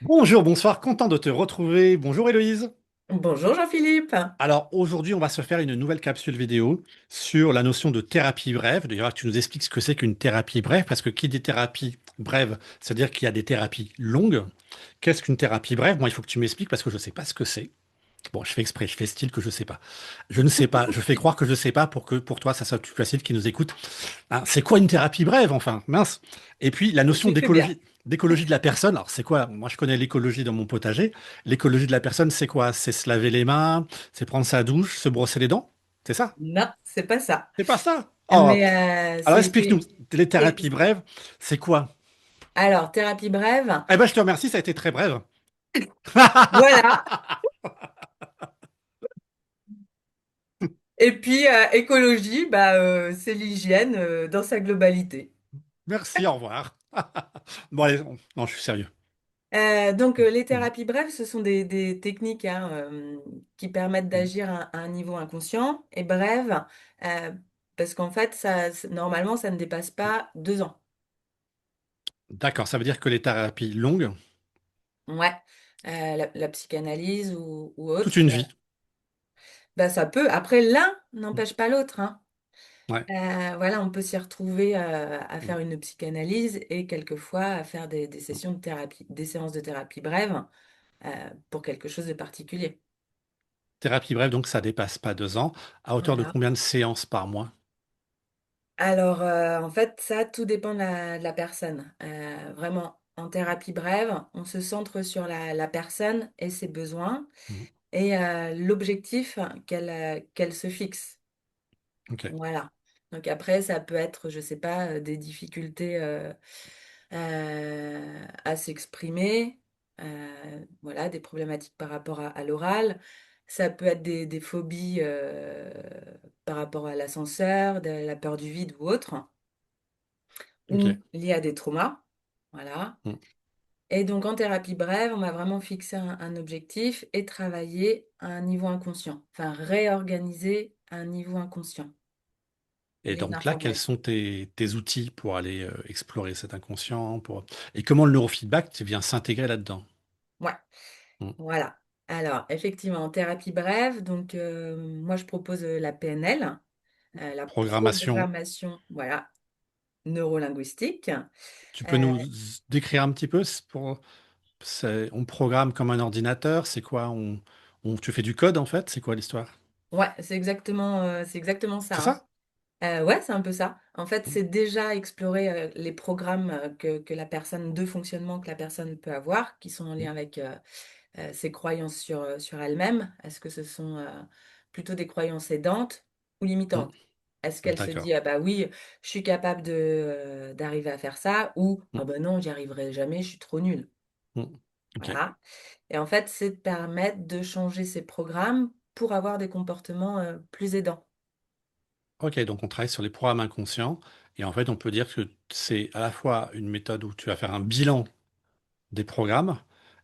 Bonjour, bonsoir, content de te retrouver. Bonjour Héloïse. Bonjour Jean-Philippe. Alors aujourd'hui, on va se faire une nouvelle capsule vidéo sur la notion de thérapie brève. D'ailleurs, tu nous expliques ce que c'est qu'une thérapie brève, parce que qui dit thérapie brève, c'est-à-dire qu'il y a des thérapies longues. Qu'est-ce qu'une thérapie brève? Moi, il faut que tu m'expliques parce que je ne sais pas ce que c'est. Bon, je fais exprès, je fais style que je ne sais pas. Je ne sais pas, je fais croire que je ne sais pas pour que pour toi, ça soit plus facile qui nous écoute. Hein, c'est quoi une thérapie brève, enfin? Mince. Et puis, la notion Tu fais bien. d'écologie de la personne. Alors, c'est quoi? Moi, je connais l'écologie dans mon potager. L'écologie de la personne, c'est quoi? C'est se laver les mains, c'est prendre sa douche, se brosser les dents. C'est ça? Non, c'est pas ça. C'est pas ça? Oh. Mais Alors, explique-nous. Les c'est- thérapies brèves, c'est quoi? alors, thérapie brève, Eh ben, je te remercie, ça a été très brève. voilà. Et puis, écologie, c'est l'hygiène dans sa globalité. Merci, au revoir. Bon, allez, non, je suis sérieux. Les Mhm. thérapies brèves, ce sont des techniques hein, qui permettent Mhm. d'agir à un niveau inconscient et brèves, euh, parce qu'en fait, normalement, ça ne dépasse pas 2 ans. D'accord, ça veut dire que les thérapies longues, Ouais. La psychanalyse ou toute autre. une vie. Ça peut. Après, l'un n'empêche pas l'autre, hein. Ouais. Voilà, on peut s'y retrouver à Mhm. faire une psychanalyse et quelquefois à faire des sessions de thérapie, des séances de thérapie brèves pour quelque chose de particulier. Thérapie brève, donc ça dépasse pas 2 ans. À hauteur de Voilà. combien de séances par mois? Alors, en fait, ça, tout dépend de la personne. Vraiment, en thérapie brève, on se centre sur la personne et ses besoins Mhm. et l'objectif qu'elle se fixe. Ok. Voilà. Donc après, ça peut être, je sais pas, des difficultés à s'exprimer, voilà, des problématiques par rapport à l'oral. Ça peut être des phobies par rapport à l'ascenseur, de la peur du vide ou autre, Ok. ou liées à des traumas. Voilà. Mhm. Et donc en thérapie brève, on va vraiment fixer un objectif et travailler à un niveau inconscient, enfin réorganiser à un niveau inconscient Et les donc là, quels informations. sont tes outils pour aller explorer cet inconscient Et comment le neurofeedback vient s'intégrer là-dedans? Ouais. Mhm. Voilà. Alors, effectivement, en thérapie brève, donc moi je propose la PNL, la Programmation. programmation, voilà, neurolinguistique. Tu peux Euh, nous décrire un petit peu on programme comme un ordinateur, c'est quoi? Tu fais du code en fait? C'est quoi l'histoire? ouais, c'est exactement C'est ça, hein. ça? Ouais, c'est un peu ça. En fait, Mhm. c'est déjà explorer les programmes que la personne de fonctionnement que la personne peut avoir, qui sont en lien avec ses croyances sur elle-même. Est-ce que ce sont plutôt des croyances aidantes ou Mhm. limitantes? Est-ce qu'elle se D'accord. dit, ah bah oui, je suis capable d'arriver à faire ça, ou ah Mhm. bah non, j'y arriverai jamais, je suis trop nulle. Mhm. Ok. Voilà. Et en fait, c'est de permettre de changer ses programmes pour avoir des comportements plus aidants. Ok, donc on travaille sur les programmes inconscients et en fait on peut dire que c'est à la fois une méthode où tu vas faire un bilan des programmes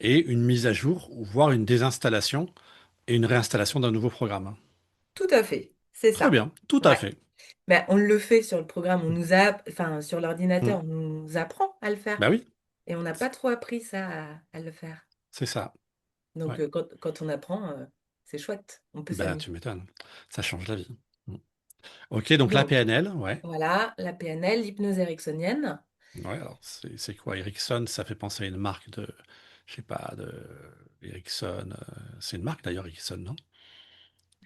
et une mise à jour, ou voire une désinstallation et une réinstallation d'un nouveau programme. Tout à fait, c'est Très ça. bien, tout à Ouais. fait. Ben, on le fait sur le programme, enfin, sur Mm. l'ordinateur, on nous apprend à le faire. Bah oui, Et on n'a pas trop appris ça à le faire. c'est ça. Donc, Ouais. quand on apprend, c'est chouette, on peut Bah tu s'amuser. m'étonnes, ça change la vie. Mm. Ok, donc la Donc, PNL, ouais. voilà, la PNL, l'hypnose ericksonienne. Ouais, alors c'est quoi Ericsson? Ça fait penser à une marque de, je sais pas, de Ericsson. C'est une marque d'ailleurs, Ericsson, non?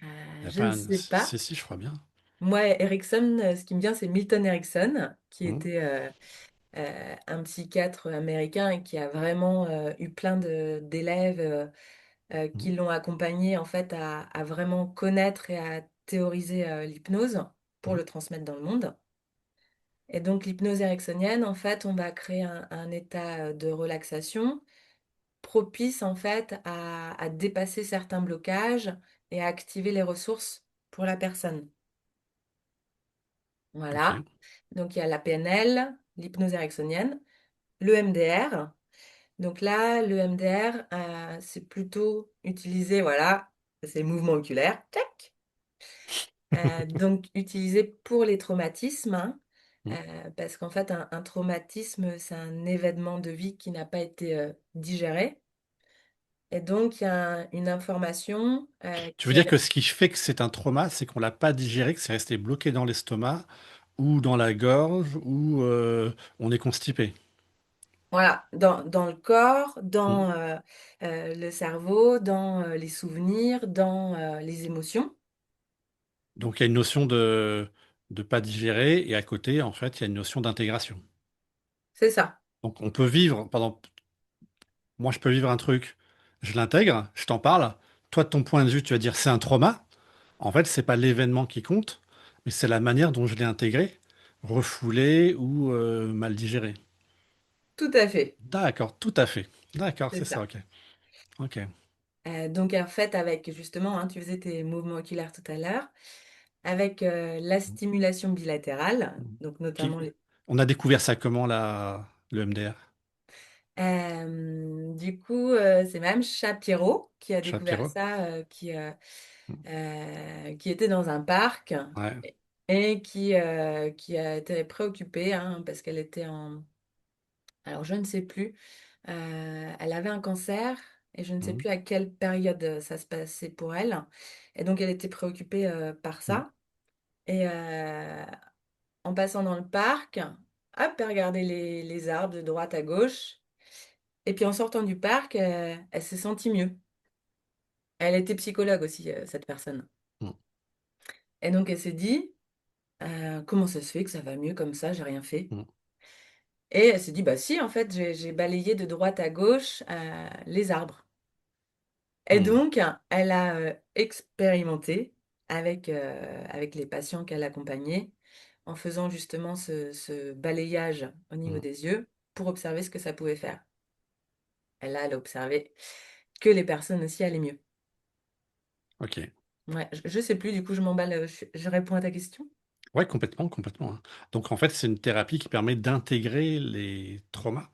Il y a Je ne pas sais pas. Si, je crois bien. Moi, Erickson, ce qui me vient, c'est Milton Erickson, qui Mm. était un psychiatre américain et qui a vraiment eu plein d'élèves Mm. qui l'ont accompagné en fait à vraiment connaître et à théoriser l'hypnose pour Mm. le transmettre dans le monde. Et donc l'hypnose ericksonienne, en fait, on va créer un état de relaxation propice en fait à dépasser certains blocages et à activer les ressources pour la personne. Voilà. Ok. Donc il y a la PNL, l'hypnose ericksonienne, le MDR. Donc là, le MDR, c'est plutôt utilisé, voilà, c'est le mouvement oculaire, tac. Donc utilisé pour les traumatismes, hein. mm. parce qu'en fait, un traumatisme, c'est un événement de vie qui n'a pas été digéré. Et donc, il y a une information Tu veux qui dire que est... ce qui fait que c'est un trauma, c'est qu'on l'a pas digéré, que c'est resté bloqué dans l'estomac ou dans la gorge ou on est constipé. Voilà, dans le corps, Mm. dans le cerveau, dans les souvenirs, dans les émotions. Donc il y a une notion de pas digérer et à côté, en fait, il y a une notion d'intégration. C'est ça, Donc on peut vivre, pendant, moi je peux vivre un truc, je l'intègre, je t'en parle. Toi, de ton point de vue, tu vas dire c'est un trauma. En fait, c'est pas l'événement qui compte, mais c'est la manière dont je l'ai intégré, refoulé ou mal digéré. tout à fait, D'accord, tout à fait. D'accord, c'est c'est ça, ça. ok. Ok. Donc en fait, avec justement, hein, tu faisais tes mouvements oculaires tout à l'heure, avec la stimulation bilatérale, donc Qui- notamment les... On a découvert ça comment, le MDR? Du coup, c'est même Shapiro qui a découvert Shapiro? ça, qui était dans un parc Ouais. et qui a été préoccupée hein, parce qu'elle était en... Alors, je ne sais plus. Elle avait un cancer et je ne sais Mhm. plus à quelle période ça se passait pour elle. Et donc, elle était préoccupée par Mhm. ça. Et en passant dans le parc, hop, elle regardait les arbres de droite à gauche. Et puis, en sortant du parc, elle s'est sentie mieux. Elle était psychologue aussi, cette personne. Mhm. Et donc, elle s'est dit, comment ça se fait que ça va mieux comme ça, j'ai rien fait. Mhm. Et elle s'est dit, bah si, en fait, j'ai balayé de droite à gauche les arbres. Et Mhm. donc, elle a expérimenté avec les patients qu'elle accompagnait en faisant justement ce balayage au niveau Mhm. des yeux pour observer ce que ça pouvait faire. Elle a observé que les personnes aussi allaient mieux. Ok. Ouais, je sais plus, du coup, je m'emballe, je réponds à ta question. Ouais, complètement, complètement, hein. Donc en fait, c'est une thérapie qui permet d'intégrer les traumas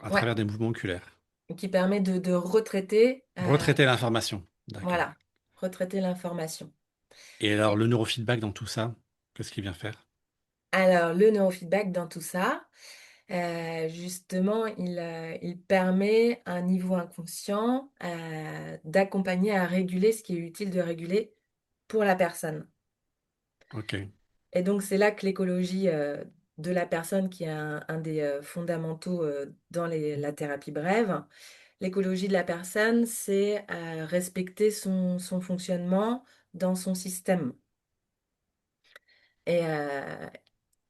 à Ouais, travers des mouvements oculaires. qui permet de retraiter, Retraiter l'information. D'accord. voilà, retraiter l'information. Et alors, Et le neurofeedback dans tout ça, qu'est-ce qu'il vient faire? alors, le neurofeedback dans tout ça, justement, il permet à un niveau inconscient d'accompagner à réguler ce qui est utile de réguler pour la personne. Ok. Et donc, c'est là que l'écologie de la personne, qui est un des fondamentaux dans la thérapie brève, l'écologie de la personne, c'est respecter son fonctionnement dans son système. Et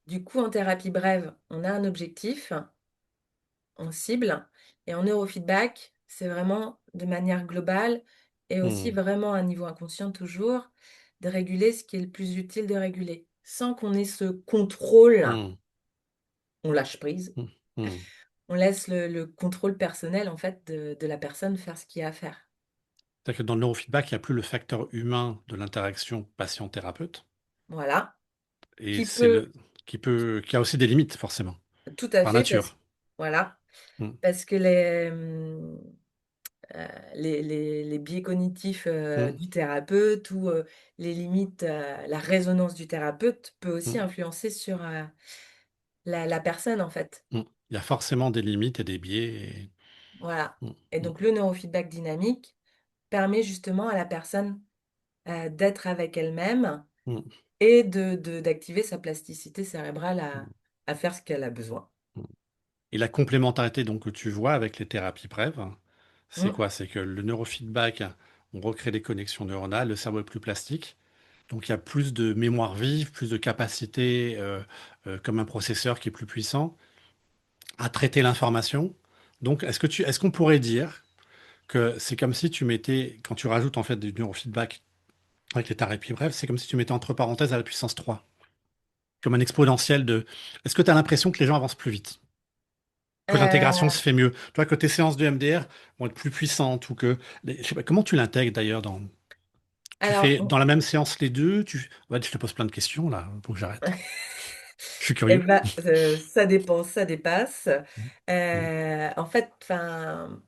du coup, en thérapie brève, on a un objectif, on cible, et en neurofeedback, c'est vraiment de manière globale et aussi Hmm. vraiment à un niveau inconscient toujours, de réguler ce qui est le plus utile de réguler. Sans qu'on ait ce contrôle, Hmm. on lâche prise, Hmm. Hmm. on laisse le contrôle personnel en fait de la personne faire ce qu'il y a à faire. C'est-à-dire que dans le neurofeedback, il n'y a plus le facteur humain de l'interaction patient-thérapeute. Voilà. Et Qui c'est peut, qui a aussi des limites, forcément, tout à par fait, parce, nature. voilà, Hmm. parce que les biais cognitifs Hmm. du thérapeute ou les limites, la résonance du thérapeute peut aussi Hmm. influencer sur la personne en fait. Hmm. Il y a forcément des limites et des biais. Voilà. Hmm. Et Hmm. donc le neurofeedback dynamique permet justement à la personne d'être avec elle-même Hmm. et d'activer sa plasticité cérébrale Hmm. à faire ce qu'elle a besoin. Hmm. Et la complémentarité donc, que tu vois avec les thérapies brèves, c'est Mm. quoi? C'est que le neurofeedback, on recrée des connexions neuronales, le cerveau est plus plastique. Donc il y a plus de mémoire vive, plus de capacité, comme un processeur qui est plus puissant, à traiter l'information. Donc est-ce qu'on pourrait dire que c'est comme si tu mettais, quand tu rajoutes en fait du neurofeedback avec les thérapies brèves, c'est comme si tu mettais entre parenthèses à la puissance 3, comme un exponentiel de... Est-ce que tu as l'impression que les gens avancent plus vite? Que l'intégration Euh, se fait mieux? Toi, que tes séances de MDR vont être plus puissantes ou que... Je sais pas, comment tu l'intègres d'ailleurs dans... Tu alors, fais dans la même séance les deux? Ouais, je te pose plein de questions là, faut que j'arrête. Je suis eh curieux. ben, ça dépend, ça dépasse. Mm, En fait, enfin,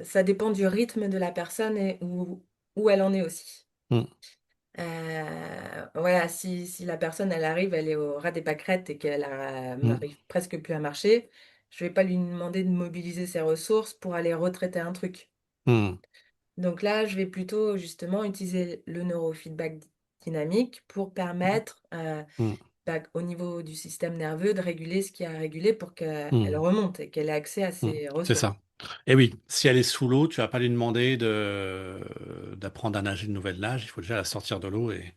ça dépend du rythme de la personne et où elle en est aussi. mm, Voilà, si la personne, elle arrive, elle est au ras des pâquerettes et qu'elle Mm, n'arrive presque plus à marcher, je vais pas lui demander de mobiliser ses ressources pour aller retraiter un truc. mm, Donc là, je vais plutôt justement utiliser le neurofeedback dynamique pour permettre mm, au niveau du système nerveux de réguler ce qu'il y a à réguler pour qu'elle mm, remonte et qu'elle ait accès à mm. ses C'est ressources. ça. Et oui, si elle est sous l'eau, tu vas pas lui demander d'apprendre à nager de nouvelle nage. Il faut déjà la sortir de l'eau et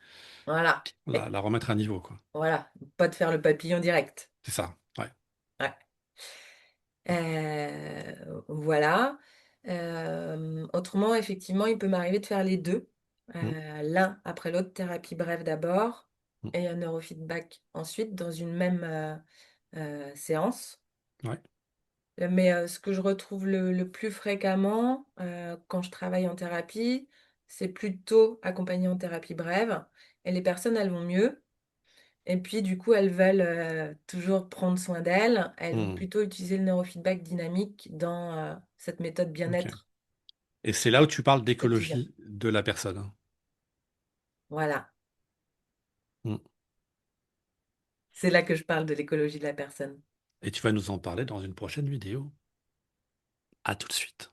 Voilà. Et la remettre à niveau, quoi. voilà, pas de faire le papillon direct. C'est ça. Ouais. Ouais. Voilà. Autrement, effectivement, il peut m'arriver de faire les deux, Mm, l'un après l'autre, thérapie brève d'abord mm. et un neurofeedback ensuite dans une même séance. Ouais. Mais ce que je retrouve le plus fréquemment quand je travaille en thérapie, c'est plutôt accompagné en thérapie brève. Et les personnes, elles vont mieux. Et puis, du coup, elles veulent toujours prendre soin d'elles. Elles vont Mm. plutôt utiliser le neurofeedback dynamique dans cette méthode Ok. bien-être Et c'est là où tu parles au quotidien. d'écologie de la personne, hein. Voilà. Mm. C'est là que je parle de l'écologie de la personne. Et tu vas nous en parler dans une prochaine vidéo. À tout de suite.